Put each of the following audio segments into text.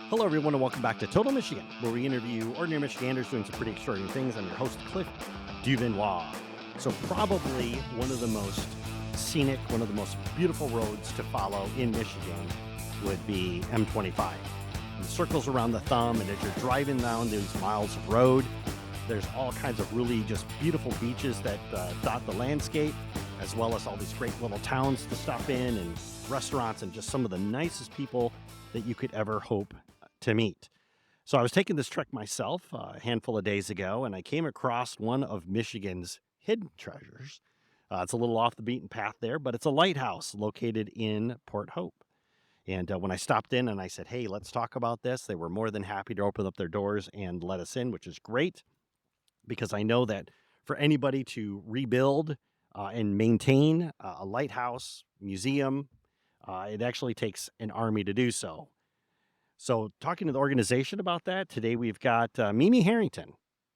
Hello, everyone, and welcome back to Total Michigan, where we interview ordinary Michiganders doing some pretty extraordinary things. I'm your host, Cliff DuVernois. So probably one of the most scenic, one of the most beautiful roads to follow in Michigan would be M25. It circles around the thumb, and as you're driving down these miles of road, there's all kinds of really just beautiful beaches that dot the landscape, as well as all these great little towns to stop in and restaurants and just some of the nicest people that you could ever hope to meet. So I was taking this trek myself a handful of days ago, and I came across one of Michigan's hidden treasures. It's a little off the beaten path there, but it's a lighthouse located in Port Hope. And when I stopped in and I said, hey, let's talk about this, they were more than happy to open up their doors and let us in, which is great, because I know that for anybody to rebuild and maintain a lighthouse museum, it actually takes an army to do so. So talking to the organization about that, today we've got Mimi Herrington,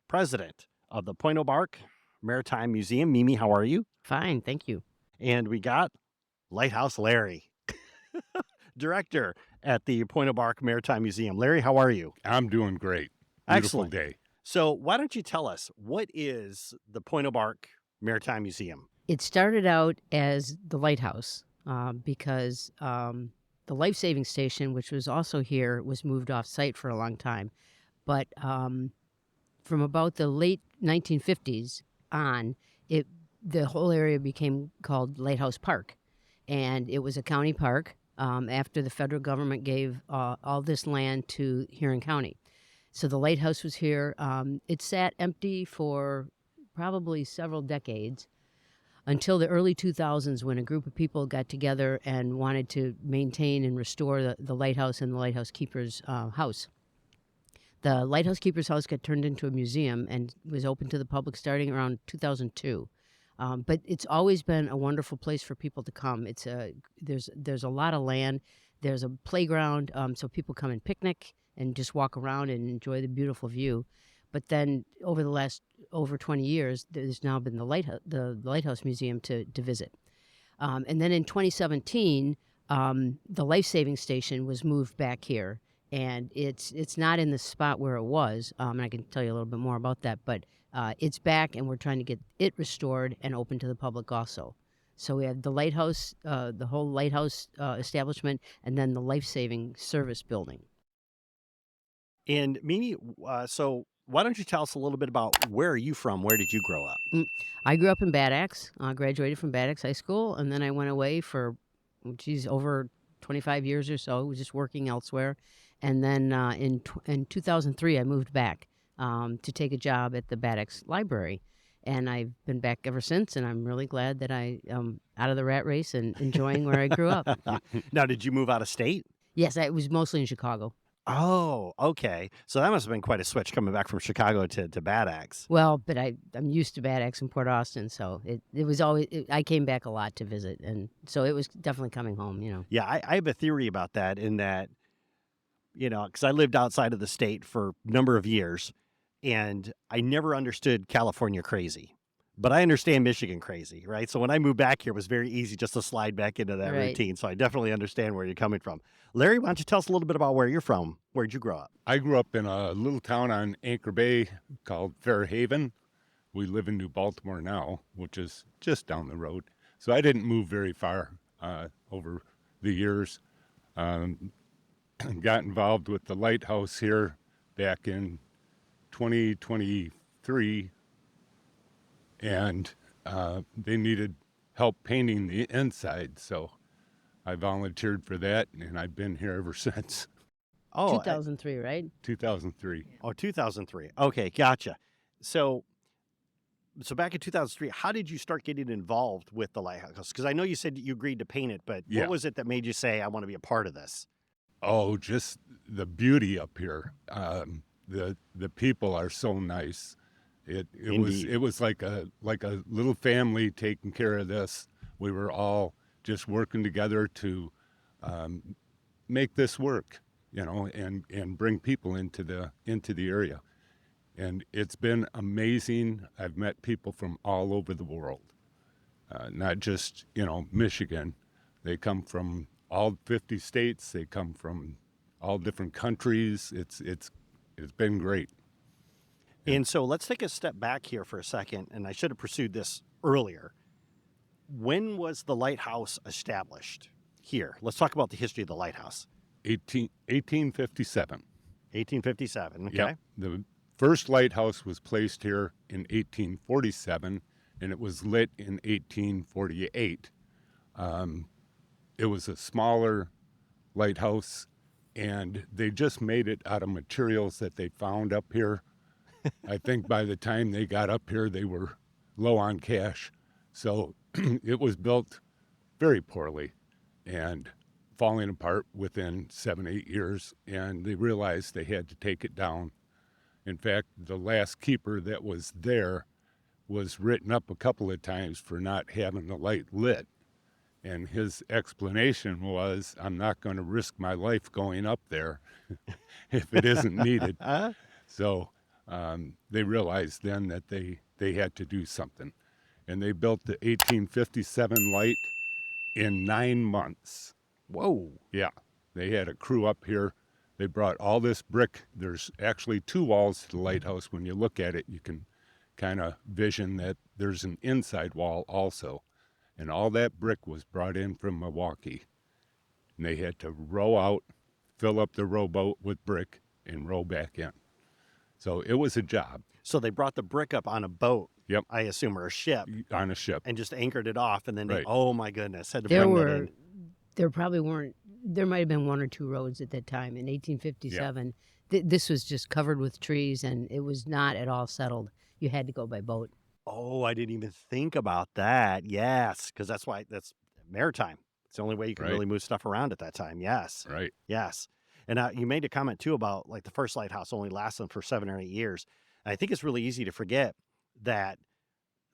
president of the Pointe Aux Barques Maritime Museum. Mimi, how are you? Fine, thank you. And we got Lighthouse Larry, director at the Pointe Aux Barques Maritime Museum. Larry, how are you? I'm doing great. Beautiful Excellent. day. So why don't you tell us, what is the Pointe Aux Barques Maritime Museum? It started out as the lighthouse because the life-saving station, which was also here, was moved off-site for a long time. But from about the late 1950s on, the whole area became called Lighthouse Park. And it was a county park after the federal government gave all this land to Huron County. So the lighthouse was here. It sat empty for probably several decades until the early 2000s, when a group of people got together and wanted to maintain and restore the lighthouse and the lighthouse keeper's house. The lighthouse keeper's house got turned into a museum and was open to the public starting around 2002. But it's always been a wonderful place for people to come. There's a lot of land. There's a playground, so people come and picnic and just walk around and enjoy the beautiful view. But then over the last over 20 years, there's now been the Lighthouse Museum to visit. And then in 2017, the life-saving station was moved back here. And it's not in the spot where it was, and I can tell you a little bit more about that, but it's back, and we're trying to get it restored and open to the public also. So we have the lighthouse, the whole lighthouse establishment, and then the life-saving service building. And Mimi, so why don't you tell us a little bit about, where are you from? Where did you grow up? I grew up in Bad Axe, graduated from Bad Axe High School, and then I went away for, over 25 years or so, was just working elsewhere. And then in 2003, I moved back to take a job at the Bad Axe Library. And I've been back ever since, and I'm really glad that I am out of the rat race and enjoying where I grew up. Now, did you move out of state? Yes, I was mostly in Chicago. Oh, okay. So that must have been quite a switch coming back from Chicago to Bad Axe. Well, but I'm used to Bad Axe in Port Austin, so it was always, I came back a lot to visit, and so it was definitely coming home, Yeah, I have a theory about that, in that, because I lived outside of the state for a number of years, and I never understood California crazy. But I understand Michigan crazy, right? So when I moved back here, it was very easy just to slide back into that Right. routine. So I definitely understand where you're coming from. Larry, why don't you tell us a little bit about where you're from? Where'd you grow up? I grew up in a little town on Anchor Bay called Fairhaven. We live in New Baltimore now, which is just down the road. So I didn't move very far over the years. Got involved with the lighthouse here back in 2023. And they needed help painting the inside, so I volunteered for that, and I've been here ever since. Oh, 2003, right? 2003. Oh, 2003. Okay, gotcha. So back in 2003, how did you start getting involved with the lighthouse? Because I know you said you agreed to paint it, but Yeah. what was it that made you say, I want to be a part of this? Oh, just the beauty up here. The people are so nice. It was like a little family taking care of this. We were all just working together to make this work, and bring people into the area. And it's been amazing. I've met people from all over the world, not just Michigan. They come from all 50 states. They come from all different countries. It's been great. And so let's take a step back here for a second, and I should have pursued this earlier. When was the lighthouse established here? Let's talk about the history of the lighthouse. 1857. 1857, okay. Yep. The first lighthouse was placed here in 1847, and it was lit in 1848. It was a smaller lighthouse, and they just made it out of materials that they found up here. I think by the time they got up here, they were low on cash. So it was built very poorly and falling apart within 7-8 years. And they realized they had to take it down. In fact, the last keeper that was there was written up a couple of times for not having the light lit. And his explanation was, I'm not going to risk my life going up there if it isn't needed. So they realized then that they had to do something. And they built the 1857 light in 9 months. Whoa. Yeah. They had a crew up here. They brought all this brick. There's actually 2 walls to the lighthouse. When you look at it, you can kind of vision that there's an inside wall also. And all that brick was brought in from Milwaukee. And they had to row out, fill up the rowboat with brick, and row back in. So it was a job. So they brought the brick up on a boat, Yep. I assume, or a ship, On a ship. and just anchored it off, and then Right. oh my goodness, had to There bring that were, in. there probably weren't. There might have been 1 or 2 roads at that time in 1857. This was just covered with trees, and it was not at all settled. You had to go by boat. Oh, I didn't even think about that. Yes, because that's maritime. It's the only way you can Right. really move stuff around at that time. Yes, Right. yes. And you made a comment too about like the first lighthouse only lasted for 7 or 8 years. And I think it's really easy to forget that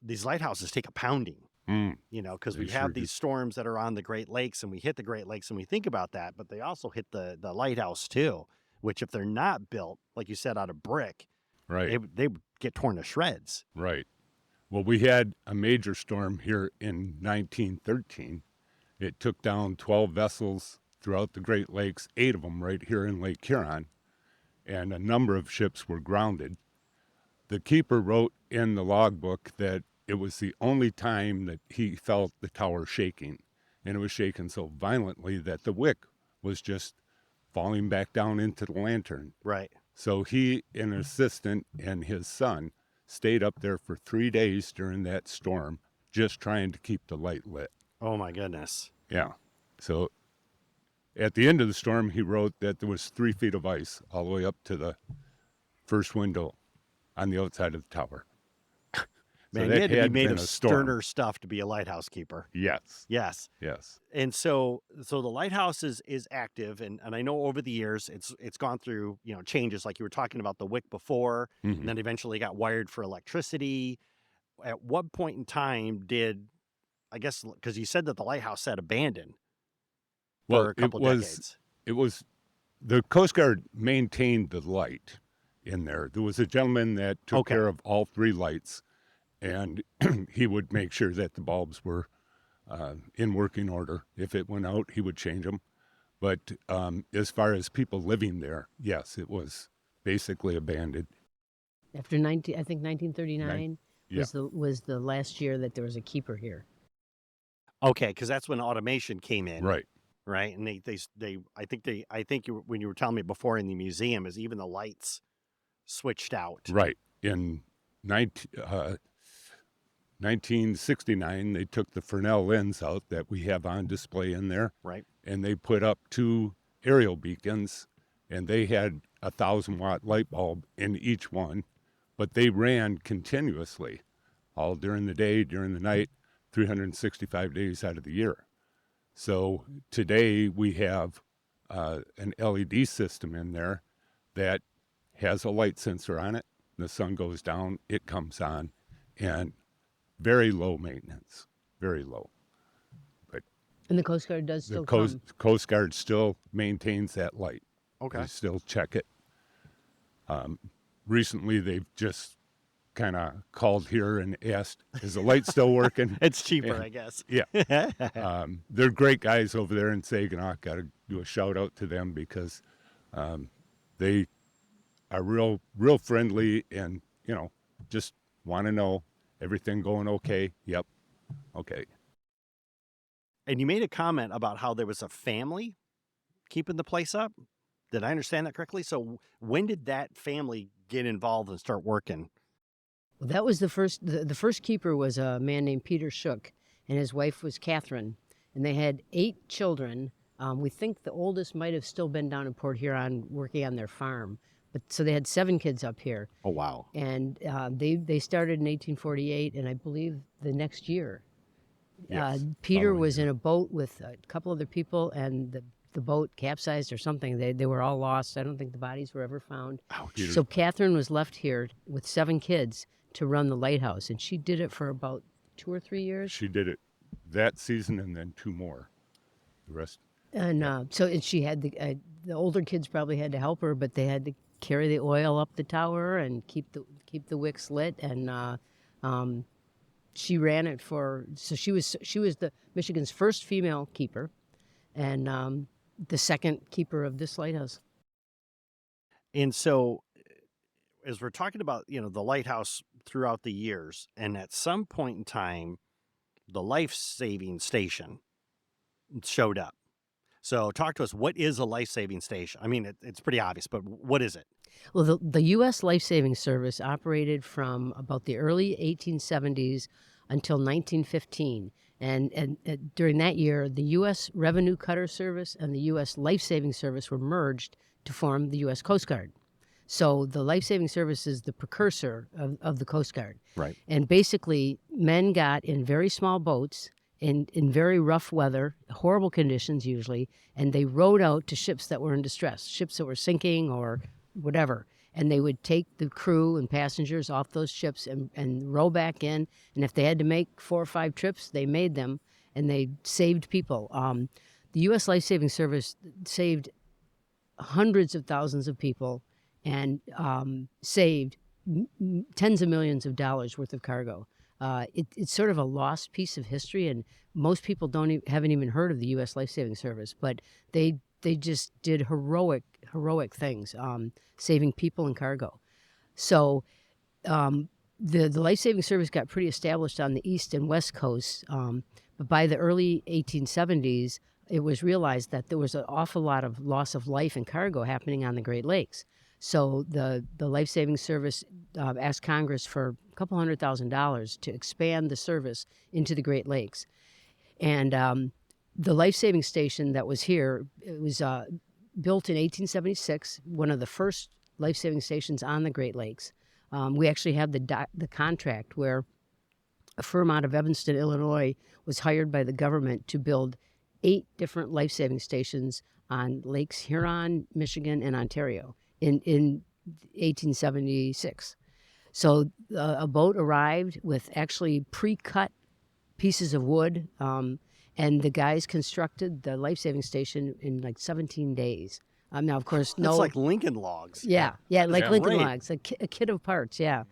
these lighthouses take a pounding. Because They we sure have do. these storms that are on the Great Lakes, and we hit the Great Lakes, and we think about that, but they also hit the lighthouse too, which if they're not built, like you said, out of brick, Right. they would get torn to shreds. Right. Well, we had a major storm here in 1913. It took down 12 vessels throughout the Great Lakes, 8 of them right here in Lake Huron, and a number of ships were grounded. The keeper wrote in the logbook that it was the only time that he felt the tower shaking, and it was shaking so violently that the wick was just falling back down into the lantern. Right. So he, an assistant, and his son stayed up there for 3 days during that storm, just trying to keep the light lit. Oh my goodness. Yeah. So at the end of the storm, he wrote that there was 3 feet of ice all the way up to the first window on the outside of the tower. Man, that you had to be had made been of a storm. sterner stuff to be a lighthouse keeper. Yes. Yes. Yes. And so the lighthouse is active, and I know over the years it's gone through, changes, like you were talking about the wick before, Mhm. and then eventually got wired for electricity. At what point in time did, I guess, because you said that the lighthouse sat abandoned for a couple decades. It was the Coast Guard maintained the light in there. There was a gentleman that took Okay. care of all 3 lights, and he would make sure that the bulbs were in working order. If it went out, he would change them. But as far as people living there, yes, it was basically abandoned. After 1939 yeah. was the last year that there was a keeper here. Okay, because that's when automation came in. Right. Right. And I think when you were telling me before in the museum, is even the lights switched out. Right. In 1969, they took the Fresnel lens out that we have on display in there. Right. And they put up 2 aerial beacons, and they had a 1,000-watt light bulb in each one, but they ran continuously all during the day, during the night, 365 days out of the year. So today we have an LED system in there that has a light sensor on it. The sun goes down, it comes on, and very low maintenance, very low. But And the Coast Guard does the still come. Coast Guard still maintains that light. Okay. They still check it. Recently, they've just kind of called here and asked, is the light still working? It's cheaper, And- I guess. Yeah. They're great guys over there in Saginaw. Got to do a shout out to them because They are real friendly, and just want to know everything going okay. Yep, okay. And you made a comment about how there was a family keeping the place up. Did I understand that correctly? So when did that family get involved and start working? Well, that was the first. The first keeper was a man named Peter Shook, and his wife was Catherine, and they had 8 children. We think the oldest might have still been down in Port Huron working on their farm, but so they had 7 kids up here. Oh, wow. And they started in 1848, and I believe the next year. Yes, Peter following was year. in a boat with a couple other people, and the boat capsized or something. They were all lost. I don't think the bodies were ever found. Ouch. So Catherine was left here with 7 kids to run the lighthouse, and she did it for about 2 or 3 years. She did it that season and then 2 more. The rest. And and she had the older kids probably had to help her, but they had to carry the oil up the tower and keep the wicks lit. And she ran it so she was the Michigan's first female keeper, and the second keeper of this lighthouse. And so as we're talking about, the lighthouse throughout the years, and at some point in time, the life-saving station showed up. So talk to us. What is a life-saving station? I mean, it's pretty obvious, but what is it? Well, the U.S. Life Saving Service operated from about the early 1870s until 1915. And during that year, the U.S. Revenue Cutter Service and the U.S. Life Saving Service were merged to form the U.S. Coast Guard. So the Life Saving Service is the precursor of the Coast Guard. Right. And basically, men got in very small boats in very rough weather, horrible conditions usually, and they rowed out to ships that were in distress, ships that were sinking or whatever. And they would take the crew and passengers off those ships and row back in. And if they had to make 4 or 5 trips, they made them, and they saved people. The U.S. Life Saving Service saved hundreds of thousands of people and saved tens of millions of dollars worth of cargo. It's sort of a lost piece of history, and most people haven't even heard of the U.S. Life Saving Service. But they just did heroic things, saving people and cargo. So the Life Saving Service got pretty established on the east and west coasts. But by the early 1870s, it was realized that there was an awful lot of loss of life and cargo happening on the Great Lakes. So the Life Saving Service asked Congress for a couple $100,000 to expand the service into the Great Lakes. And the Life Saving Station that was here, it was built in 1876, one of the first life saving stations on the Great Lakes. We actually had the contract where a firm out of Evanston, Illinois, was hired by the government to build 8 different life saving stations on Lakes Huron, Michigan, and Ontario in 1876. So a boat arrived with actually pre-cut pieces of wood, and the guys constructed the life saving station in like 17 days. Now, of course, It's like Lincoln logs. Yeah, like Yeah, Lincoln right. Logs, a kit of parts, yeah.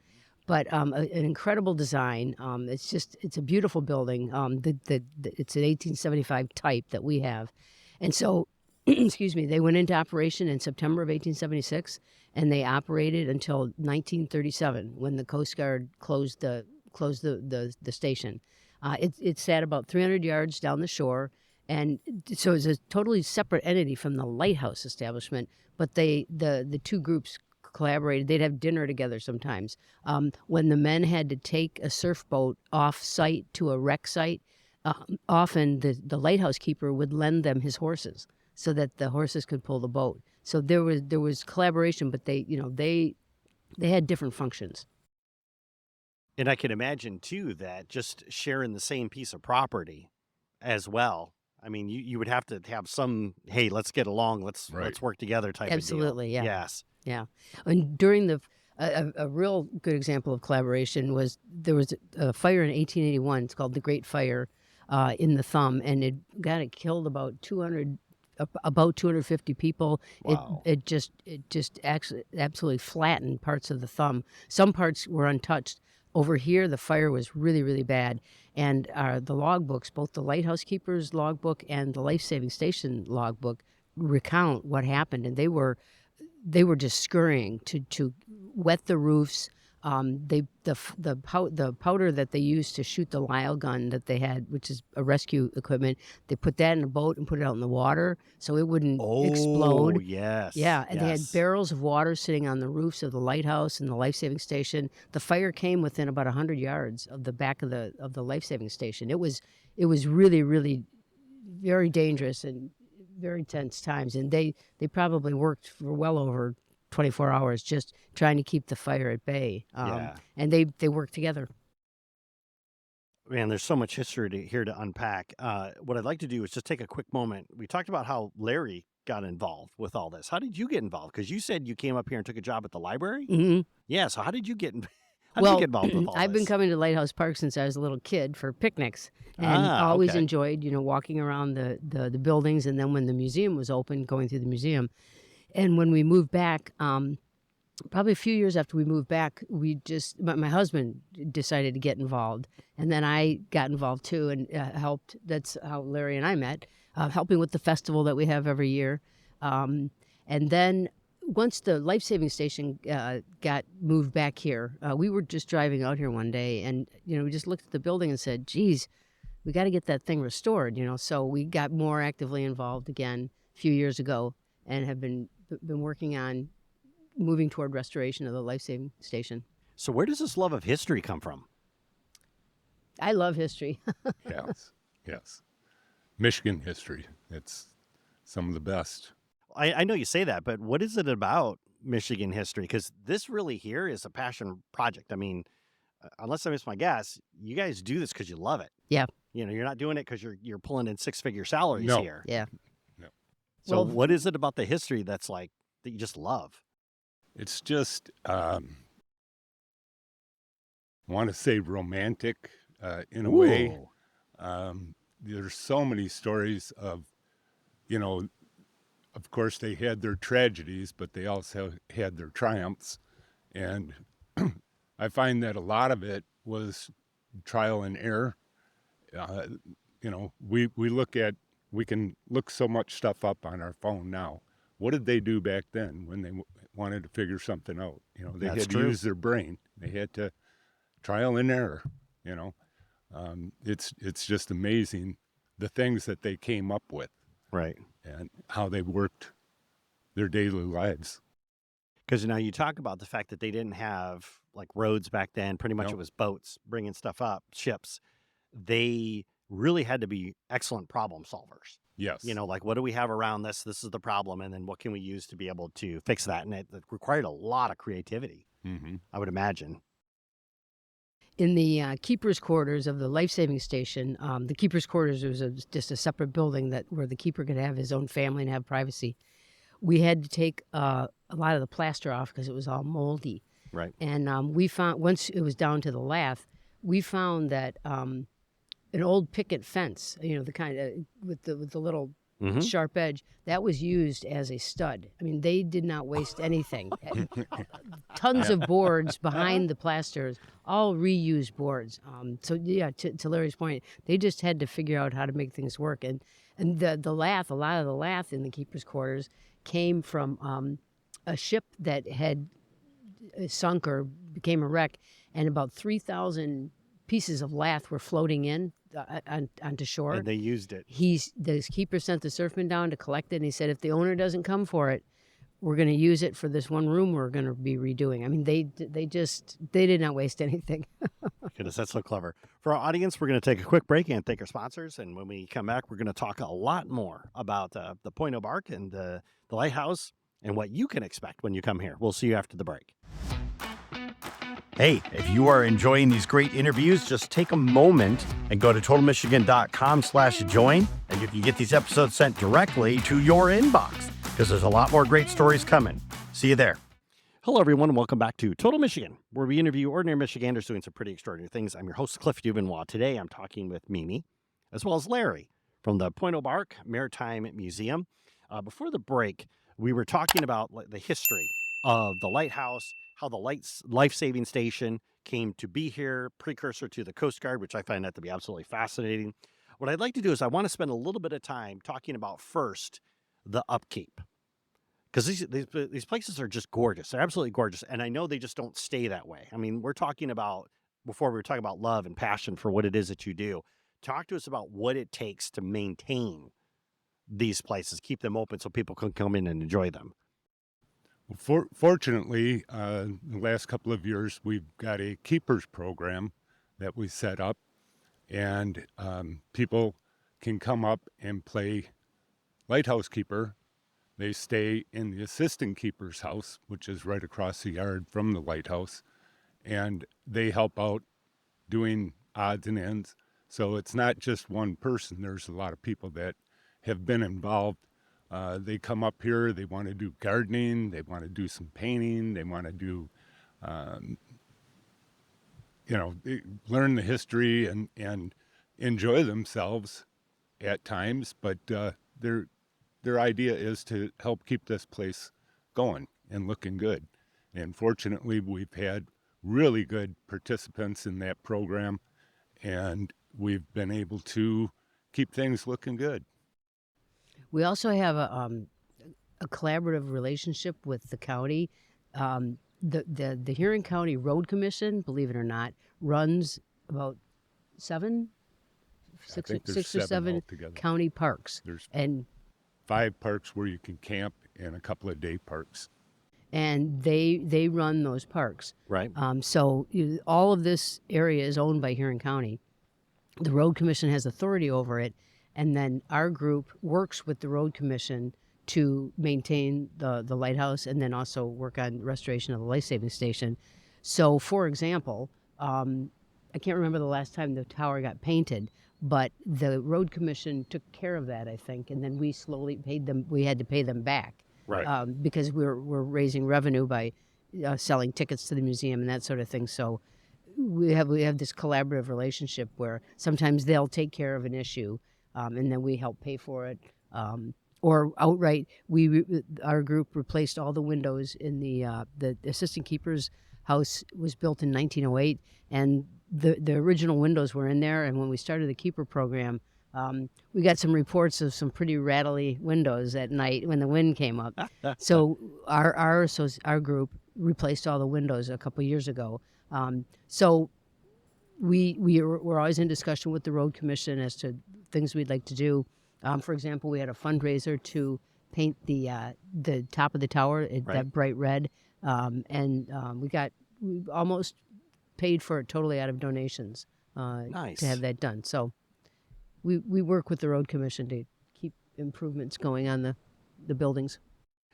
But an incredible design. It's a beautiful building. It's an 1875 type that we have. And so, excuse me, they went into operation in September of 1876, and they operated until 1937 when the Coast Guard closed the station. It sat about 300 yards down the shore, and so it's a totally separate entity from the lighthouse establishment. But the 2 groups collaborated. They'd have dinner together sometimes. When the men had to take a surf boat off site to a wreck site, often the lighthouse keeper would lend them his horses so that the horses could pull the boat. So there was collaboration, but they had different functions. And I can imagine, too, that just sharing the same piece of property as well. I mean, you would have to have some, hey, let's get along, let's work together type Absolutely, of deal. yeah. Yes. Yeah. And during a real good example of collaboration was there was a fire in 1881. It's called the Great Fire in the Thumb, and it killed about 250 people. Wow. It just actually absolutely flattened parts of the Thumb. Some parts were untouched. Over here, the fire was really, really bad. And the logbooks, both the lighthouse keeper's logbook and the life-saving station logbook, recount what happened, and they were just scurrying to wet the roofs. The powder that they used to shoot the Lyle gun that they had, which is a rescue equipment, they put that in a boat and put it out in the water so it wouldn't explode. Oh, yes. Yeah, and they had yes. barrels of water sitting on the roofs of the lighthouse and the life-saving station. The fire came within about 100 yards of the back of the life-saving station. It was really, really very dangerous and very tense times, and they probably worked for well over 24 hours just trying to keep the fire at bay. Yeah. And they worked together. Man, there's so much history here to unpack. What I'd like to do is just take a quick moment. We talked about how Larry got involved with all this. How did you get involved? Because you said you came up here and took a job at the library. Mm-hmm. Yeah. So how did you get involved? With all I've this? been coming to Lighthouse Park since I was a little kid for picnics, and always okay. enjoyed, walking around the buildings. And then when the museum was open, going through the museum. And when we moved back, probably a few years after we moved back, my husband decided to get involved. And then I got involved too and helped. That's how Larry and I met, helping with the festival that we have every year. And then once the life-saving station got moved back here, we were just driving out here one day and, we just looked at the building and said, geez, we got to get that thing restored, So we got more actively involved again a few years ago and have been working on moving toward restoration of the life-saving station. So where does this love of history come from? I love history. Yes. Michigan history. It's some of the best. I know you say that, but what is it about Michigan history? Because this really here is a passion project. I mean, unless I miss my guess, you guys do this because you love it. Yeah. You're not doing it because you're pulling in six-figure salaries No. here. Yeah. No. So what is it about the history that's like that you just love? It's just, I want to say romantic in a way. There's so many stories of, of course they had their tragedies, but they also had their triumphs. And I find that a lot of it was trial and error. We can look so much stuff up on our phone now. What did they do back then when they wanted to figure something out? They That's had true. to use their brain. They had to trial and error. It's just amazing the things that they came up with, Right. and how they worked their daily lives. Because now you talk about the fact that they didn't have like roads back then. Pretty much Nope. It was boats bringing stuff up, ships. They really had to be excellent problem solvers. Yes. Like what do we have around this? This is the problem. And then what can we use to be able to fix that? And it required a lot of creativity, Mm-hmm. I would imagine. In the keeper's quarters of the life-saving station, the keeper's quarters was just a separate building where the keeper could have his own family and have privacy. We had to take a lot of the plaster off because it was all moldy. Right. And we found, once it was down to the lath, we found that an old picket fence, the kind of with the little Mm-hmm. sharp edge, that was used as a stud. I mean, they did not waste anything. Tons of boards behind the plasters, all reused boards. So yeah, to Larry's point, they just had to figure out how to make things work. And the lath, a lot of the lath in the keeper's quarters came from a ship that had sunk or became a wreck, and about 3,000 pieces of lath were floating in onto shore. And they used it. The keeper sent the surfman down to collect it, and he said, if the owner doesn't come for it, we're going to use it for this one room we're going to be redoing. I mean, they did not waste anything. Goodness, that's so clever. For our audience, we're going to take a quick break and thank our sponsors. And when we come back, we're going to talk a lot more about the Pointe Aux Barques and the Lighthouse and what you can expect when you come here. We'll see you after the break. Hey, if you are enjoying these great interviews, just take a moment and go to totalmichigan.com/join, and you can get these episodes sent directly to your inbox because there's a lot more great stories coming. See you there. Hello, everyone, and welcome back to Total Michigan, where we interview ordinary Michiganders doing some pretty extraordinary things. I'm your host, Cliff DuVernois. Today, I'm talking with Mimi, as well as Larry, from the Pointe Aux Barques Maritime Museum. Before the break, we were talking about the history of the lighthouse, how the life-saving station came to be here, precursor to the Coast Guard, which I find that to be absolutely fascinating. What I'd like to do is I want to spend a little bit of time talking about first the upkeep? Because these places are just gorgeous. They're absolutely gorgeous. And I know they just don't stay that way. I mean, before we were talking about love and passion for what it is that you do. Talk to us about what it takes to maintain these places, keep them open so people can come in and enjoy them. Well, fortunately, the last couple of years, we've got a keepers program that we set up, and people can come up and play lighthouse keeper. They stay in the assistant keeper's house, which is right across the yard from the lighthouse, and they help out doing odds and ends. So it's not just one person. There's a lot of people that have been involved. They come up here, they want to do gardening, they want to do some painting, they want to do, learn the history and enjoy themselves at times. But their idea is to help keep this place going and looking good. And fortunately, we've had really good participants in that program, and we've been able to keep things looking good. We also have a collaborative relationship with the county. The Huron County Road Commission, believe it or not, runs about six or seven altogether. county parks. There's and 5 parks where you can camp and a couple of day parks. And they run those parks. Right. So all of this area is owned by Huron County. The Road Commission has authority over it, and then our group works with the Road Commission to maintain the lighthouse and then also work on restoration of the life-saving station. So, for example, I can't remember the last time the tower got painted, but the Road Commission took care of that, I think, and then we slowly paid them. We had to pay them back, Right. because we're raising revenue by selling tickets to the museum and that sort of thing. So we have this collaborative relationship where sometimes they'll take care of an issue, and then we help pay for it, or outright our group replaced all the windows in the assistant keeper's house. Was built in 1908, and the original windows were in there. And when we started the keeper program, we got some reports of some pretty rattly windows at night when the wind came up. So our group replaced all the windows a couple years ago. So we're always in discussion with the Road Commission as to things we'd like to do. For example, we had a fundraiser to paint the top of the tower that bright red, and we almost paid for it totally out of donations. Nice. To have that done. So we work with the Road Commission to keep improvements going on the buildings.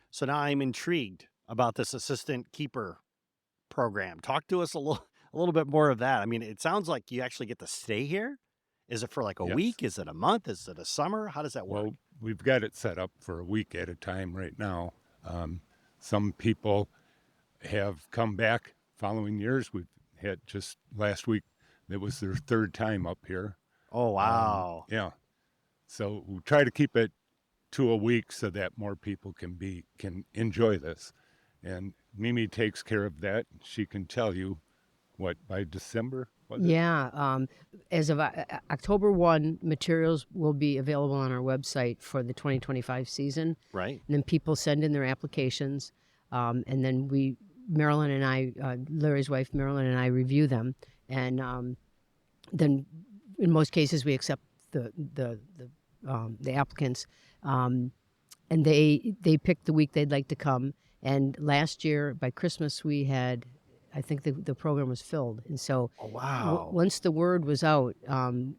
So now I'm intrigued about this assistant keeper program. Talk to us a little bit more of that. I mean, it sounds like you actually get to stay here. Is it for like a Yes. week? Is it a month? Is it a summer? How does that work? Well, we've got it set up for a week at a time right now. Some people have come back following years. We've had just last week, it was their 3rd time up here. Oh, wow. Yeah. So we try to keep it to a week so that more people can enjoy this. And Mimi takes care of that. She can tell you by December? Yeah. As of October 1, materials will be available on our website for the 2025 season. Right. And then people send in their applications, and then Marilyn and I, Larry's wife, Marilyn and I review them, and then in most cases we accept the applicants, and they pick the week they'd like to come. And last year by Christmas we had, I think the program was filled, and so Oh, wow. once the word was out,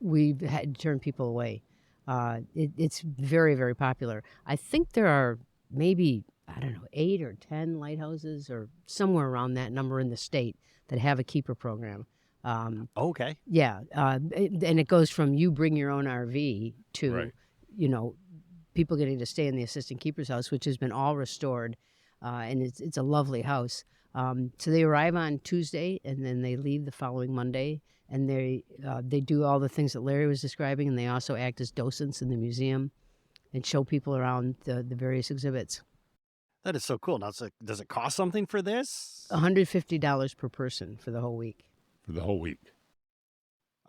we had to turn people away. It's very, very popular. I think there are maybe, I don't know, 8 or 10 lighthouses or somewhere around that number in the state that have a keeper program. Okay. Yeah, and it goes from you bring your own RV to, Right. People getting to stay in the assistant keeper's house, which has been all restored, and it's a lovely house. So they arrive on Tuesday, and then they leave the following Monday, and they do all the things that Larry was describing, and they also act as docents in the museum and show people around the various exhibits. That is so cool. Now, does it cost something for this? $150 per person for the whole week. For the whole week.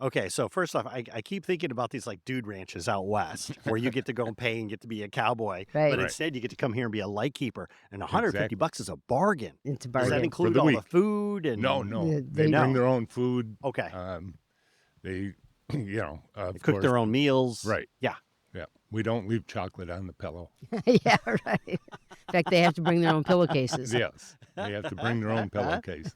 Okay, so first off, I keep thinking about these like dude ranches out west where you get to go and pay and get to be a cowboy, but Right. Right. instead you get to come here and be a lightkeeper, and 150 Exactly. bucks is a bargain. It's a Does that bargain. For include the all the week. food No, and no. The- They they- bring No. their own food. okay, They, of they cook course. their own meals? Right. Yeah. Yeah. We don't leave chocolate on the pillow. Yeah, right. In fact, they have to bring their own pillowcases Yes. They have to bring their own pillowcase.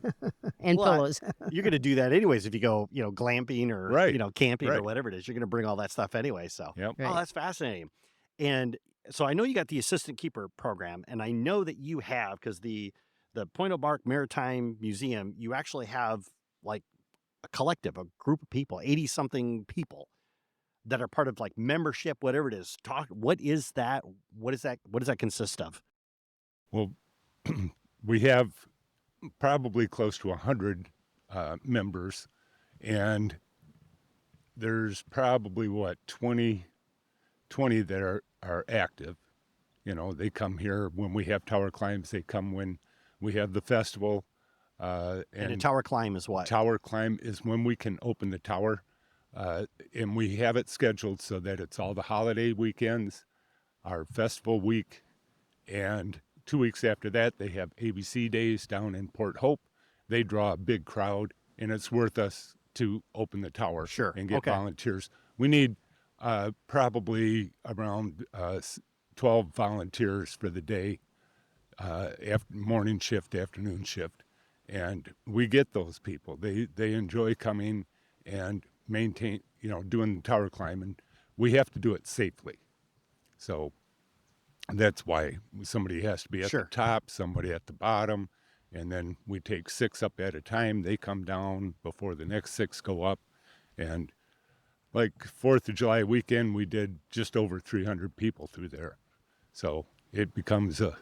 and Well, pillows. You're going to do that anyways if you go, glamping or, Right. Camping or Right. whatever it is. You're going to bring all that stuff anyway. So, Yep. Right. oh, that's fascinating. And so I know you got the assistant keeper program, and I know that you have, because the Pointe Aux Barques Maritime Museum, you actually have like a collective, a group of people, 80 something people that are part of like membership, whatever it is. What is that? What does that consist of? Well, we have probably close to 100 members, and there's probably 20 that are active. They come here when we have tower climbs. They come when we have the festival. And a And tower climb is what? tower climb is when we can open the tower, and we have it scheduled so that it's all the holiday weekends, our festival week, and 2 weeks after that they have ABC days down in Port Hope. They draw a big crowd, and it's worth us to open the tower Sure. and get Okay. volunteers. We need probably around 12 volunteers for the day, after morning shift, afternoon shift. And we get those people. They enjoy coming and maintain, doing the tower climb, and we have to do it safely. So that's why somebody has to be at Sure. the top, somebody at the bottom, and then we take 6 up at a time. They come down before the next 6 go up. And like 4th of July weekend, we did just over 300 people through there. So it becomes a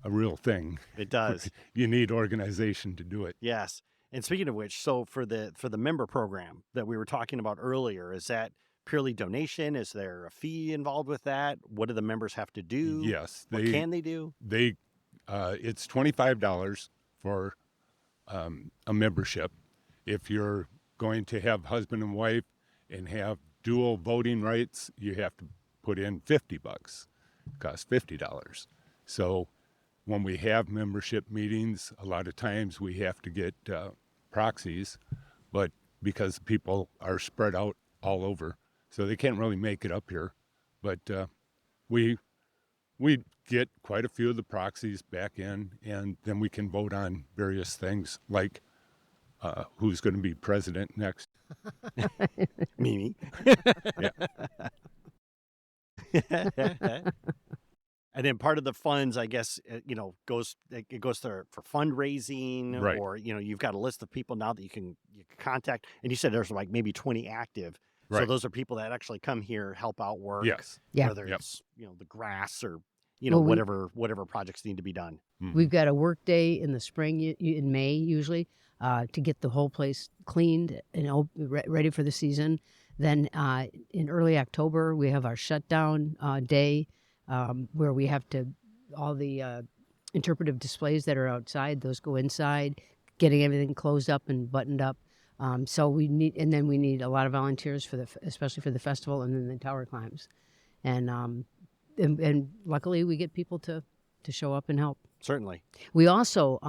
real thing. It does. You need organization to do it. Yes. And speaking of which, so for the member program that we were talking about earlier, is that purely donation? Is there a fee involved with that? What do the members have to do? Yes, What can they do? it's $25 for a membership. If you're going to have husband and wife and have dual voting rights, you have to put in $50. It costs $50. So when we have membership meetings, a lot of times we have to get proxies, but because people are spread out all over, so they can't really make it up here. But we get quite a few of the proxies back in, and then we can vote on various things like who's going to be president next. Mimi. Yeah. And then part of the funds, I guess, it goes there for fundraising, Right. or you've got a list of people now that you can contact. And you said there's like maybe 20 active. So Right. those are people that actually come here, help out work. Yes. Yeah. Whether Yep. it's the grass or Well, we- whatever projects need to be done. Mhm. We've got a work day in the spring, in May usually, to get the whole place cleaned and ready for the season. Then in early October, we have our shutdown day, where we have to, all the interpretive displays that are outside, those go inside, getting everything closed up and buttoned up. So we need a lot of volunteers especially for the festival and then the tower climbs. And luckily we get people to show up and help. Certainly. We also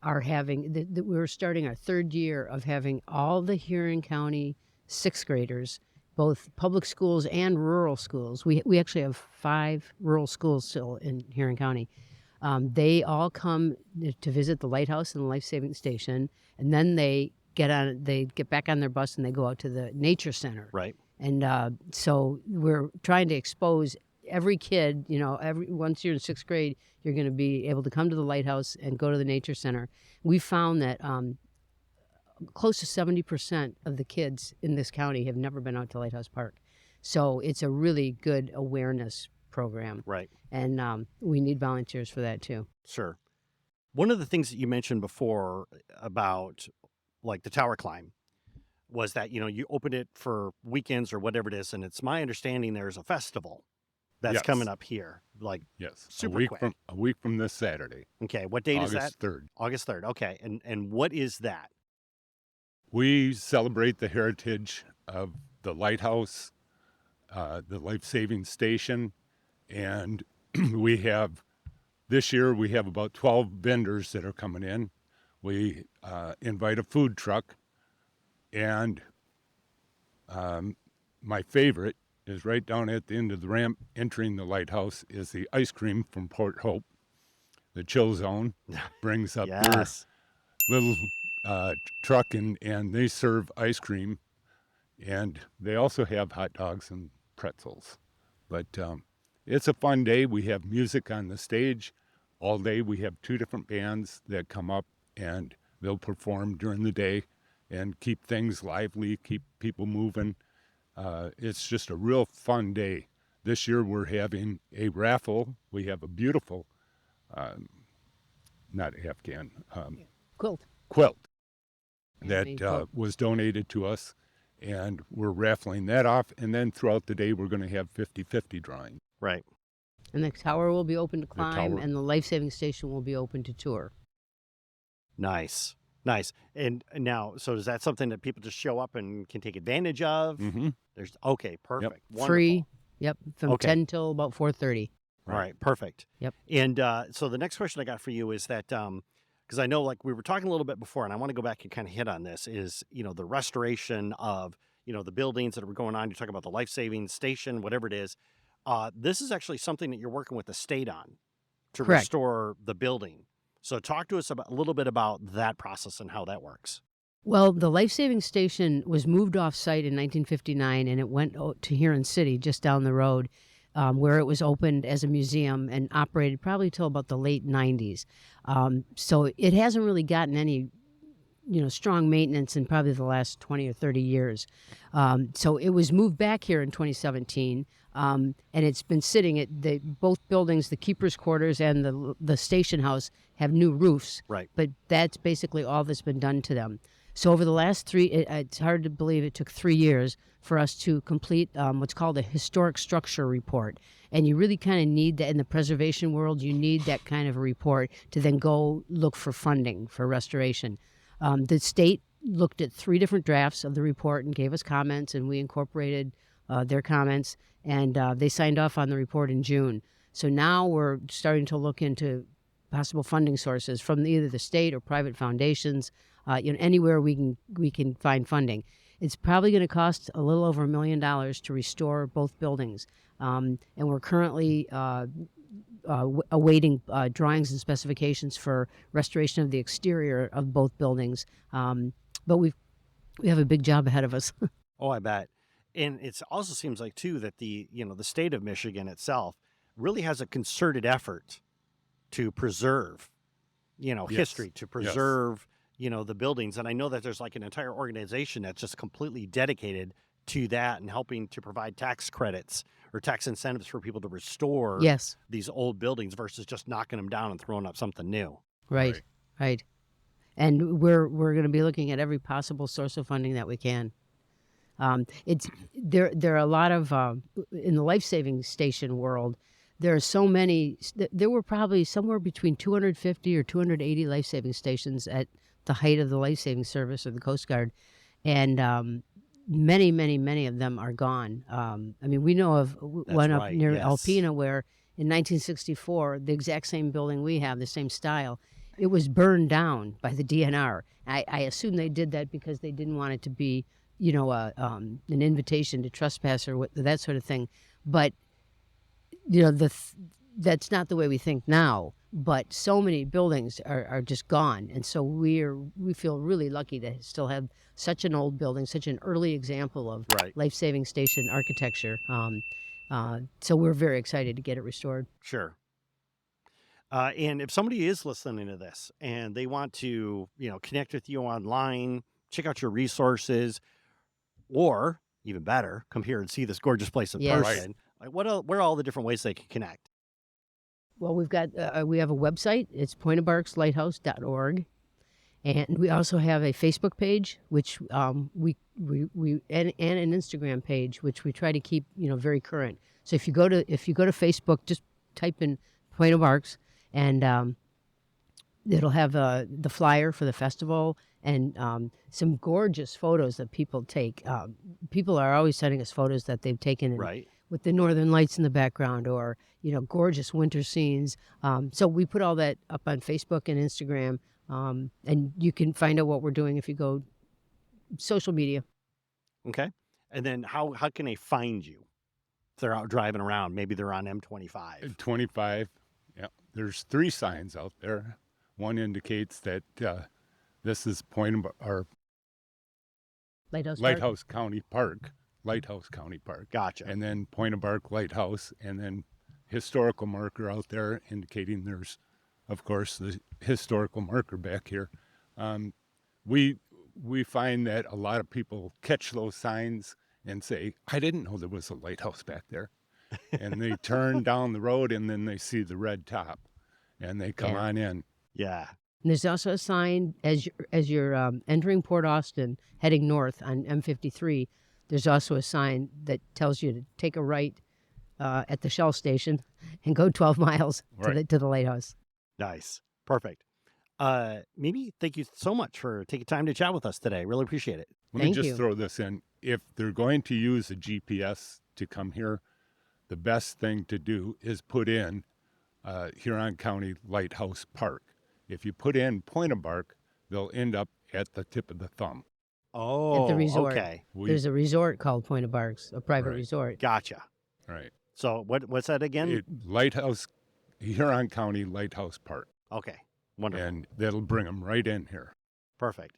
are having, we're starting our 3rd year of having all the Huron County 6th graders, both public schools and rural schools. We actually have 5 rural schools still in Huron County. They all come to visit the lighthouse and the life-saving station, and then they get back on their bus and they go out to the nature center. Right. And so we're trying to expose every kid, once you're in 6th grade, you're going to be able to come to the lighthouse and go to the nature center. We found that close to 70% of the kids in this county have never been out to Lighthouse Park. So it's a really good awareness program. Right. And we need volunteers for that too. Sure. One of the things that you mentioned before about like the tower climb was that, you open it for weekends or whatever it is. And it's my understanding there's a festival that's Yes. coming up here. Like, Yes. Super a week quick. from this Saturday, okay, what date is that? August 3rd. August 3rd. Okay. And what is that? We celebrate the heritage of the lighthouse, the life-saving station, and this year we have about 12 vendors that are coming in. We invite a food truck, and my favorite is right down at the end of the ramp entering the lighthouse is the ice cream from Port Hope. The Chill Zone brings up Yes. their little truck, and they serve ice cream, and they also have hot dogs and pretzels. But it's a fun day. We have music on the stage all day. We have 2 different bands that come up, and they'll perform during the day and keep things lively, keep people moving. It's just a real fun day. This year we're having a raffle. We have a beautiful, not Afghan, Quilt. that was donated to us, and we're raffling that off. And then throughout the day, we're going to have 50-50 drawing. Right. And the tower will be open to climb, tower. and the life-saving station will be open to tour. Nice. And now, so is that something that people just show up and can take advantage of? Mm-hmm. Okay, perfect. Wonderful. Free. Yep, from Okay. 10 till about 4:30. All right, perfect. Yep. And so the next question I got for you is that, because I know like we were talking a little bit before, and I want to go back and kind of hit on this, is, the restoration of, the buildings that are going on. You talk about the life-saving station, whatever it is. This is actually something that you're working with the state on to Correct. restore the building. So talk to us a little bit about that process and how that works. Well, the life-saving station was moved off-site in 1959, and it went to Huron City, just down the road, where it was opened as a museum and operated probably till about the late 90s. So it hasn't really gotten any, strong maintenance in probably the last 20 or 30 years. So it was moved back here in 2017, and it's been sitting at both buildings, the keeper's quarters and the station house, have new roofs. Right. But that's basically all that's been done to them. So over the last it's hard to believe it took 3 years for us to complete what's called a historic structure report. And you really kind of need that in the preservation world. You need that kind of a report to then go look for funding for restoration. The state looked at 3 different drafts of the report and gave us comments, and we incorporated their comments, and they signed off on the report in June. So now we're starting to look into possible funding sources from either the state or private foundations, anywhere we can find funding. It's probably going to cost a little over $1 million to restore both buildings, and we're currently awaiting drawings and specifications for restoration of the exterior of both buildings. But we have a big job ahead of us. Oh, I bet. And it also seems like too that the state of Michigan itself really has a concerted effort to preserve, history, to preserve, the buildings. And I know that there's like an entire organization that's just completely dedicated to that and helping to provide tax credits or tax incentives for people to restore Yes. these old buildings versus just knocking them down and throwing up something new. Right. And we're going to be looking at every possible source of funding that we can. There are a lot of in the life-saving station world. There are so many. There were probably somewhere between 250 or 280 life-saving stations at the height of the life-saving service or the Coast Guard, and many, many, many of them are gone. We know of one up near Alpena where in 1964, the exact same building we have, the same style, it was burned down by the DNR. I assume they did that because they didn't want it to be, an invitation to trespass or that sort of thing. But that's not the way we think now. But so many buildings are just gone, and so we feel really lucky to still have such an old building, such an early example of life-saving station architecture. So we're very excited to get it restored. Sure. And if somebody is listening to this and they want to, connect with you online, check out your resources, or even better, come here and see this gorgeous place in person. Like, what are all the different ways they can connect? Well, we have a website. It's pointeauxbarqueslighthouse.org, and we also have a Facebook page, which we and an Instagram page, which we try to keep very current. So if you go to Facebook, just type in Pointe Aux Barques, and it'll have the flyer for the festival and some gorgeous photos that people take. People are always sending us photos that they've taken Right. with the northern lights in the background, or gorgeous winter scenes. So we put all that up on Facebook and Instagram, and you can find out what we're doing if you go social media. Okay. And then how can they find you if they're out driving around? Maybe they're on M25. 25. Yeah. There's 3 signs out there. One indicates that this is Lighthouse County Park. Lighthouse County Park. Gotcha. And then Pointe Aux Barques Lighthouse, and then historical marker out there indicating there's, of course, the historical marker back here. We find that a lot of people catch those signs and say, I didn't know there was a lighthouse back there. And they turn down the road and then they see the red top and they come on in. Yeah. And there's also a sign as you're entering Port Austin, heading north on M53. There's also a sign that tells you to take a right at the Shell station and go 12 miles to the lighthouse. Nice. Perfect. Mimi, thank you so much for taking time to chat with us today. Really appreciate it. Let me just throw this in. If they're going to use a GPS to come here, the best thing to do is put in Huron County Lighthouse Park. If you put in Pointe aux Barques, they'll end up at the tip of the thumb. Oh, at the resort. Okay. There's a resort called Pointe aux Barques, a private resort. Gotcha. Right. So what's that again? Huron County Lighthouse Park. Okay. Wonderful. And that'll bring them right in here. Perfect.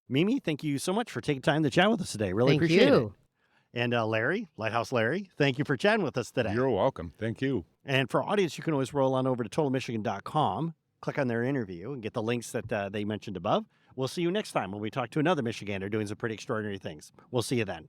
Mimi, thank you so much for taking time to chat with us today. Really appreciate it. And Larry, Lighthouse Larry, thank you for chatting with us today. You're welcome. Thank you. And for our audience, you can always roll on over to totalmichigan.com, click on their interview, and get the links that they mentioned above. We'll see you next time when we talk to another Michigander doing some pretty extraordinary things. We'll see you then.